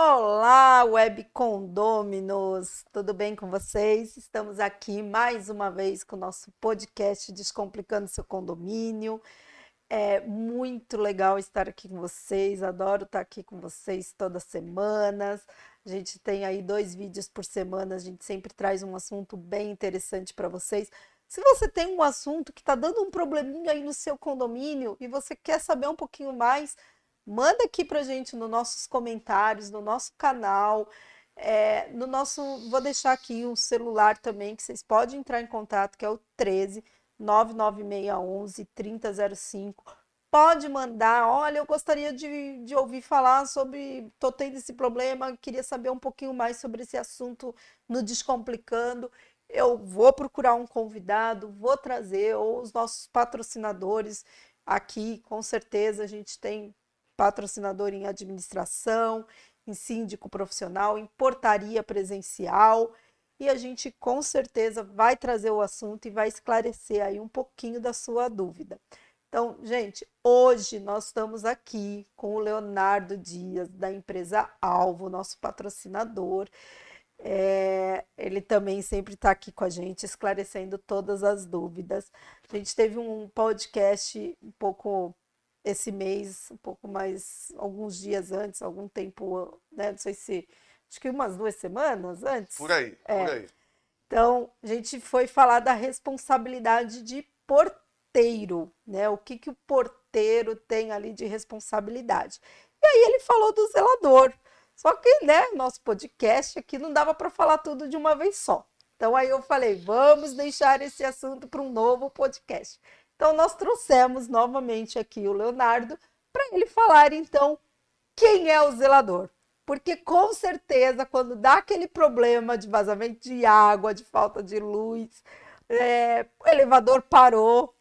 Olá, web condôminos! Tudo bem com vocês? Estamos aqui mais uma vez com o nosso podcast Descomplicando Seu Condomínio. É muito legal estar aqui com vocês, adoro estar aqui com vocês todas as semanas. A gente tem aí 2 vídeos por semana, a gente sempre traz um assunto bem interessante para vocês. Se você tem um assunto que está dando um probleminha aí no seu condomínio e você quer saber um pouquinho mais, manda aqui pra gente nos nossos comentários, no nosso canal, no nosso, vou deixar aqui um celular também que vocês podem entrar em contato, que é o 13 99611 3005. Pode mandar, olha, eu gostaria de ouvir falar sobre, tô tendo esse problema, queria saber um pouquinho mais sobre esse assunto no Descomplicando. Eu vou procurar um convidado, vou trazer, ou os nossos patrocinadores aqui, com certeza a gente tem patrocinador em administração, em síndico profissional, em portaria presencial, e a gente com certeza vai trazer o assunto e vai esclarecer aí um pouquinho da sua dúvida. Então, gente, hoje nós estamos aqui com o Leonardo Dias, da empresa Alvo, nosso patrocinador. Ele também sempre está aqui com a gente, esclarecendo todas as dúvidas. A gente teve um podcast um pouco esse mês, um pouco mais, alguns dias antes, algum tempo, né? Não sei se, acho que umas 2 semanas Por antes. aí, por aí. Então, a gente foi falar da responsabilidade de porteiro, né? O que que o porteiro tem ali de responsabilidade. E aí ele falou do zelador. Só que, né, nosso podcast aqui não dava para falar tudo de uma vez só. Então aí eu falei, vamos deixar esse assunto para um novo podcast. Então nós trouxemos novamente aqui o Leonardo para ele falar então quem é o zelador. Porque com certeza, quando dá aquele problema de vazamento de água, de falta de luz, o elevador parou,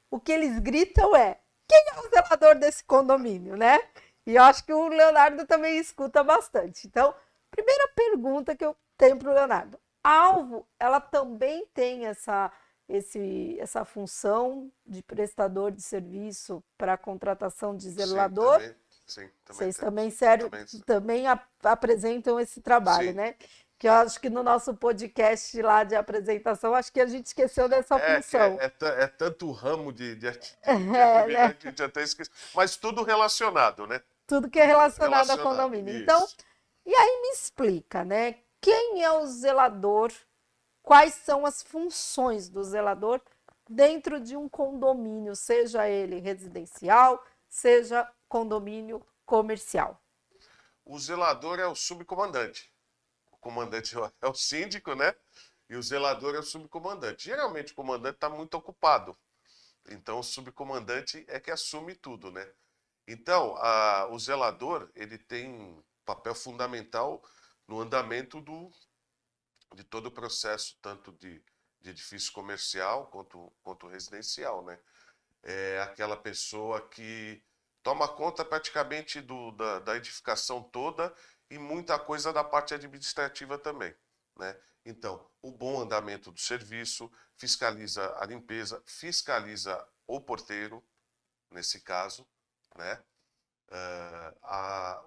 o que eles gritam é: quem é o zelador desse condomínio, né? E eu acho que o Leonardo também escuta bastante. Então, primeira pergunta que eu tenho para o Leonardo: a Alvo, ela também tem essa função de prestador de serviço para a contratação de Sim, zelador? também, sim, também Vocês temos. também, sério, Também, também apresentam esse trabalho, sim. né? Que eu acho que no nosso podcast lá de apresentação, acho que a gente esqueceu dessa É que função. é tanto ramo de É, atividade né? que a gente até esquece. Mas tudo relacionado, né? Tudo que é Tudo relacionado a relacionado. condomínio. Então, Isso. e aí me explica, né? Quem é o zelador? Quais são as funções do zelador dentro de um condomínio, seja ele residencial, seja condomínio comercial? O zelador é o subcomandante. O comandante é o síndico, né? E o zelador é o subcomandante. Geralmente o comandante está muito ocupado. Então o subcomandante é que assume tudo, né? Então, o zelador, ele tem um papel fundamental no andamento de todo o processo, tanto de edifício comercial quanto residencial, né? É aquela pessoa que toma conta praticamente da edificação toda e muita coisa da parte administrativa também, né? Então, o bom andamento do serviço, fiscaliza a limpeza, fiscaliza o porteiro, nesse caso, né?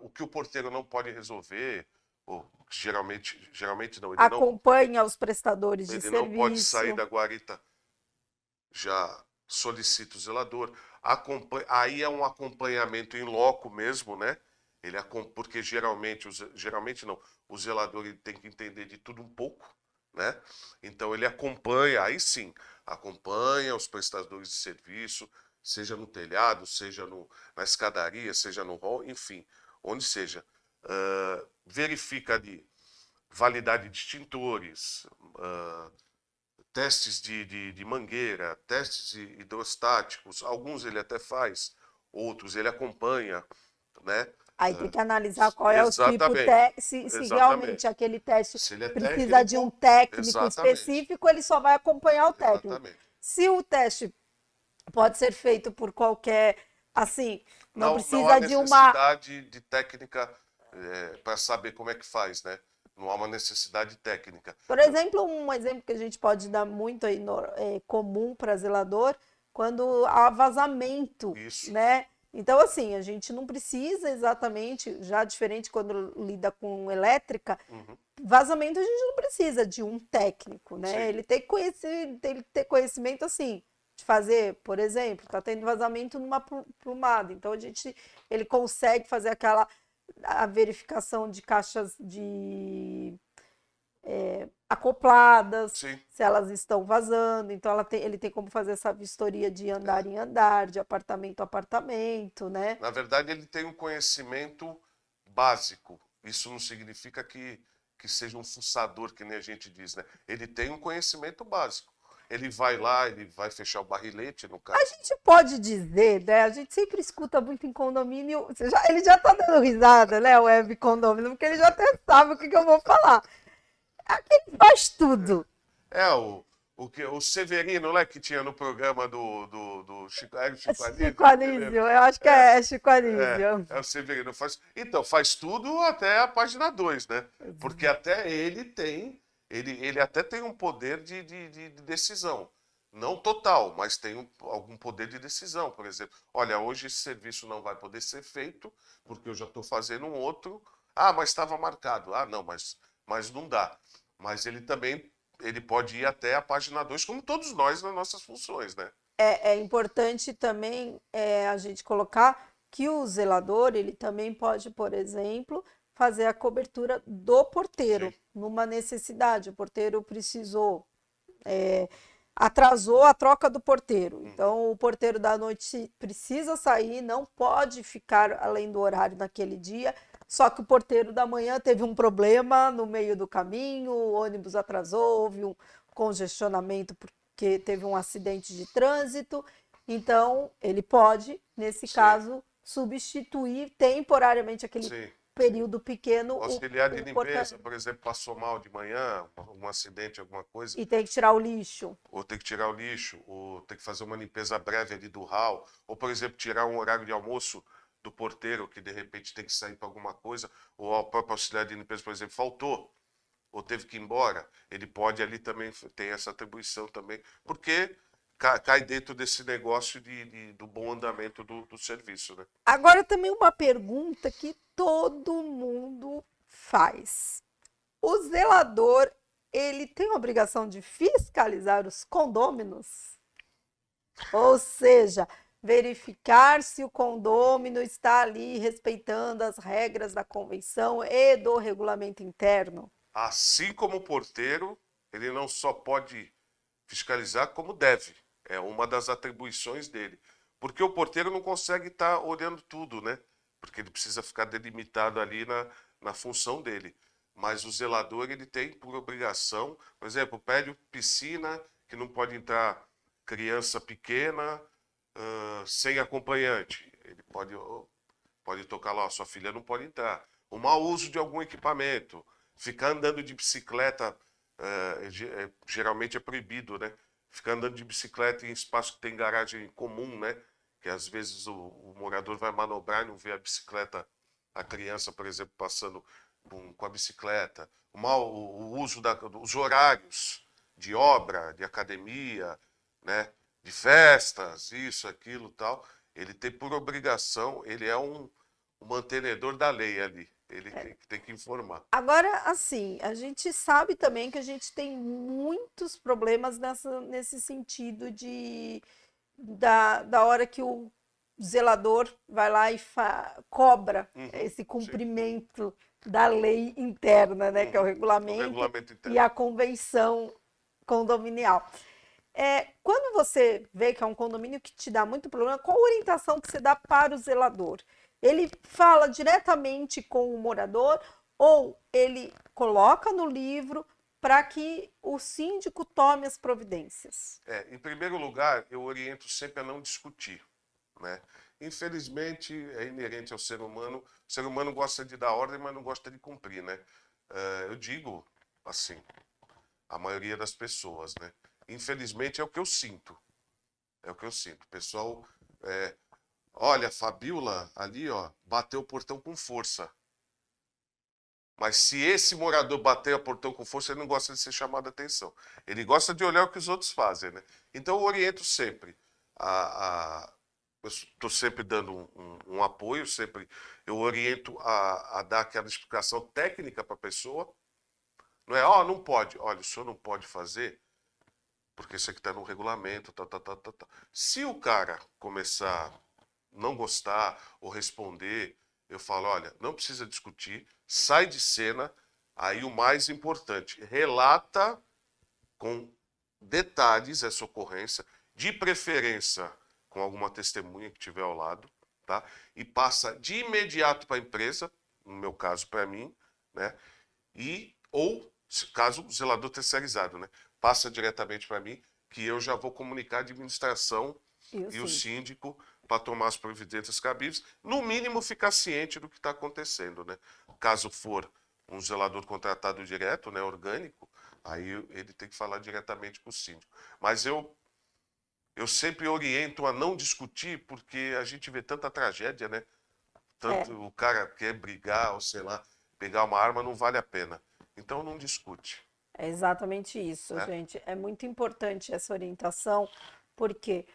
O que o porteiro não pode resolver, ou geralmente não, Acompanha os prestadores de ele não pode sair serviço. da guarita, já solicita o zelador. Aí é um acompanhamento em loco mesmo, né? Porque geralmente não, o zelador ele tem que entender de tudo um pouco, né? Então ele acompanha, aí sim, acompanha os prestadores de serviço, seja no telhado, seja na escadaria, seja no hall, enfim, onde seja. Verifica ali validade de extintores, testes de mangueira, testes hidrostáticos, alguns ele até faz, outros ele acompanha, né? Aí tem que analisar qual é o tipo, Exatamente, se realmente exatamente. aquele teste Se ele é precisa de um técnico, técnico exatamente, específico, ele só vai acompanhar o técnico. exatamente. Se o teste pode ser feito por qualquer, assim, não Não há precisa de uma. necessidade de técnica para saber como é que faz, né? Não há uma necessidade técnica. Por exemplo, um exemplo que a gente pode dar muito aí comum para zelador, quando há vazamento, Isso, né? Então, assim, a gente não precisa exatamente, já diferente quando lida com elétrica, vazamento a gente não precisa de um técnico, né? Sim. Ele tem que ter conhecimento, assim, de fazer, por exemplo, tá tendo vazamento numa plumada, então ele consegue fazer a verificação de caixas de acopladas, Sim. se elas estão vazando, então ele tem como fazer essa vistoria de andar em andar, de apartamento a apartamento, né? Na verdade, ele tem um conhecimento básico. Isso não significa que seja um fuçador, que nem a gente diz, né? Ele tem um conhecimento básico. Ele vai lá, ele vai fechar o barrilete, no caso. A gente pode dizer, né? A gente sempre escuta muito em condomínio. Ele já tá dando risada, né? O web condomínio, porque ele já até sabe o que eu vou falar. Aqui ele faz tudo. O Severino, né, que tinha no programa do Chico, era o Chico Anísio? Chico Anísio, eu acho que é Chico Anísio. É o Severino. Então, faz tudo até a página 2, né? Porque até ele até tem um poder de decisão. Não total, mas tem algum poder de decisão. Por exemplo, olha, hoje esse serviço não vai poder ser feito, porque eu já estou fazendo um outro. Ah, mas estava marcado. Ah, não, mas não dá. Mas ele pode ir até a página 2, como todos nós nas nossas funções, né? É importante também a gente colocar que o zelador, ele também pode, por exemplo, fazer a cobertura do porteiro, Sim. numa necessidade. O porteiro precisou, atrasou a troca do porteiro. Então, o porteiro da noite precisa sair, não pode ficar além do horário naquele dia. Só que o porteiro da manhã teve um problema no meio do caminho, o ônibus atrasou, houve um congestionamento porque teve um acidente de trânsito. Então, ele pode, nesse caso, substituir temporariamente aquele período pequeno. O auxiliar de limpeza, por exemplo, passou mal de manhã, um acidente, alguma coisa. E tem que tirar o lixo. Ou tem que tirar o lixo, ou tem que fazer uma limpeza breve ali do hall. Ou, por exemplo, tirar um horário de almoço do porteiro, que de repente tem que sair para alguma coisa, ou o próprio auxiliar de limpeza, por exemplo, faltou, ou teve que ir embora, ele pode ali também, tem essa atribuição também, porque cai dentro desse negócio do bom andamento do serviço, né? Agora também uma pergunta que todo mundo faz. O zelador, ele tem a obrigação de fiscalizar os condôminos? Ou seja, verificar se o condômino está ali respeitando as regras da convenção e do regulamento interno. Assim como o porteiro, ele não só pode fiscalizar, como deve. É uma das atribuições dele. Porque o porteiro não consegue estar olhando tudo, né? Porque ele precisa ficar delimitado ali na função dele. Mas o zelador, ele tem por obrigação, por exemplo, prédio piscina, que não pode entrar criança pequena, sem acompanhante. Ele pode tocar lá, sua filha não pode entrar. O mau uso de algum equipamento. Ficar andando de bicicleta, geralmente é proibido, né? Ficar andando de bicicleta em espaço que tem garagem comum, né? Que às vezes o morador vai manobrar e não vê a bicicleta, a criança, por exemplo, passando com a bicicleta. O uso dos horários de obra, de academia, né? De festas, isso, aquilo, tal. Ele tem por obrigação, ele é um mantenedor da lei ali. Ele tem que informar. Agora, assim, a gente sabe também que a gente tem muitos problemas nesse sentido da hora que o zelador vai lá e cobra esse cumprimento da lei interna, né, que é o regulamento e a convenção condominial. Quando você vê que é um condomínio que te dá muito problema, qual a orientação que você dá para o zelador? Ele fala diretamente com o morador ou ele coloca no livro para que o síndico tome as providências? Em primeiro lugar, eu oriento sempre a não discutir, né? Infelizmente, é inerente ao ser humano. O ser humano gosta de dar ordem, mas não gosta de cumprir, né? Eu digo assim, a maioria das pessoas, né? Infelizmente, é o que eu sinto. É o que eu sinto. O pessoal... olha, a Fabiola ali, ó, bateu o portão com força. Mas se esse morador bater o portão com força, ele não gosta de ser chamado a atenção. Ele gosta de olhar o que os outros fazem, né? Então eu oriento sempre a eu estou sempre dando um apoio, sempre eu oriento a dar aquela explicação técnica para a pessoa. Não é, não pode. Olha, o senhor não pode fazer porque isso aqui está no regulamento, tá. Se o cara começar a não gostar ou responder, eu falo, olha, não precisa discutir, sai de cena, aí o mais importante, relata com detalhes essa ocorrência, de preferência com alguma testemunha que tiver ao lado, tá? E passa de imediato para a empresa, no meu caso para mim, né? Ou, caso o zelador terceirizado, né? Passa diretamente para mim, que eu já vou comunicar a administração e o síndico para tomar as providências cabíveis, no mínimo ficar ciente do que está acontecendo, né? Caso for um zelador contratado direto, né, orgânico, aí ele tem que falar diretamente com o síndico. Mas eu sempre oriento a não discutir, porque a gente vê tanta tragédia, né? Tanto o cara quer brigar, ou sei lá, pegar uma arma, não vale a pena. Então não discute. É exatamente isso, gente. É muito importante essa orientação, porque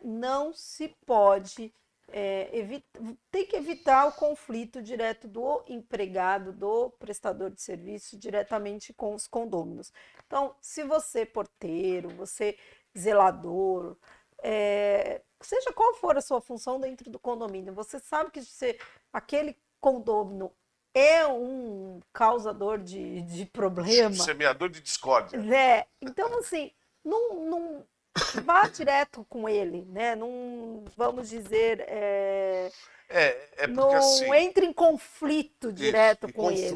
não se pode tem que evitar o conflito direto do empregado, do prestador de serviço, diretamente com os condôminos. Então, se você porteiro, você zelador, seja qual for a sua função dentro do condomínio, você sabe que aquele condômino é um causador de problema. Semeador de discórdia. Então, assim, não vá direto com ele, né? Não, vamos dizer, porque não assim, entre em conflito direto com ele.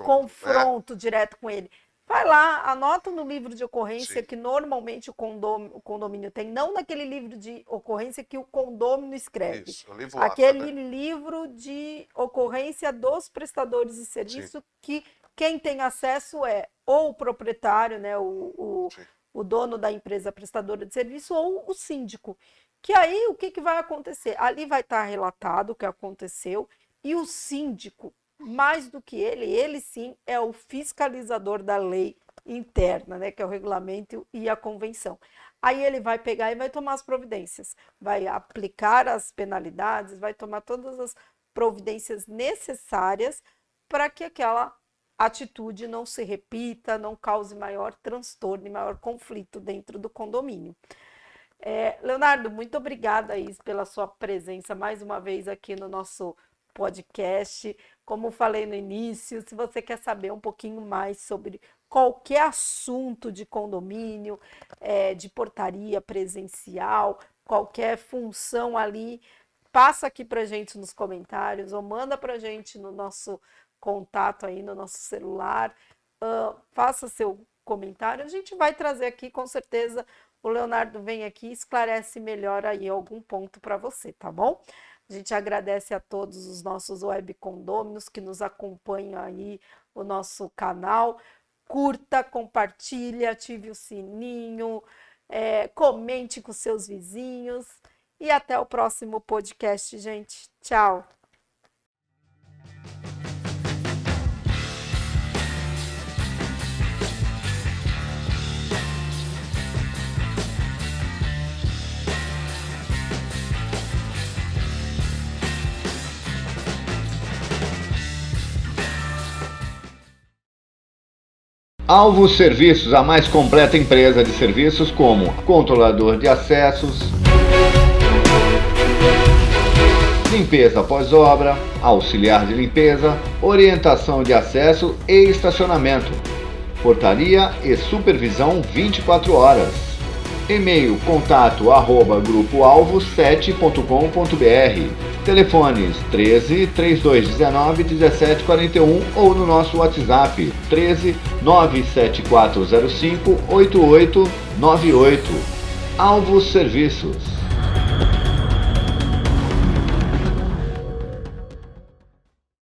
Confronto direto com ele. Vai lá, anota no livro de ocorrência que normalmente o condomínio tem, não naquele livro de ocorrência que o condômino escreve. Isso, livro aquele livro de ocorrência dos prestadores de serviço, que quem tem acesso é ou o proprietário, né, o dono da empresa prestadora de serviço, ou o síndico. Que aí o que vai acontecer? Ali vai estar relatado o que aconteceu, e o síndico, mais do que ele sim é o fiscalizador da lei interna, né, que é o regulamento e a convenção. Aí ele vai pegar e vai tomar as providências, vai aplicar as penalidades, vai tomar todas as providências necessárias para que aquela atitude não se repita, não cause maior transtorno e maior conflito dentro do condomínio. Leonardo, muito obrigada aí pela sua presença mais uma vez aqui no nosso podcast. Como falei no início, se você quer saber um pouquinho mais sobre qualquer assunto de condomínio, de portaria presencial, qualquer função ali, passa aqui para a gente nos comentários ou manda para a gente no nosso contato aí no nosso celular, faça seu comentário, a gente vai trazer aqui, com certeza o Leonardo vem aqui e esclarece melhor aí algum ponto para você, tá bom? A gente agradece a todos os nossos web condôminos que nos acompanham aí no nosso canal. Curta, compartilhe, ative o sininho, comente com seus vizinhos e até o próximo podcast, gente. Tchau! Alvos Serviços, a mais completa empresa de serviços como controlador de acessos, limpeza pós-obra, auxiliar de limpeza, orientação de acesso e estacionamento, portaria e supervisão 24 horas. E-mail contato@grupoalvo7.com.br. Telefones 13 3219 1741 ou no nosso WhatsApp 13 97405 8898. Alvos Serviços.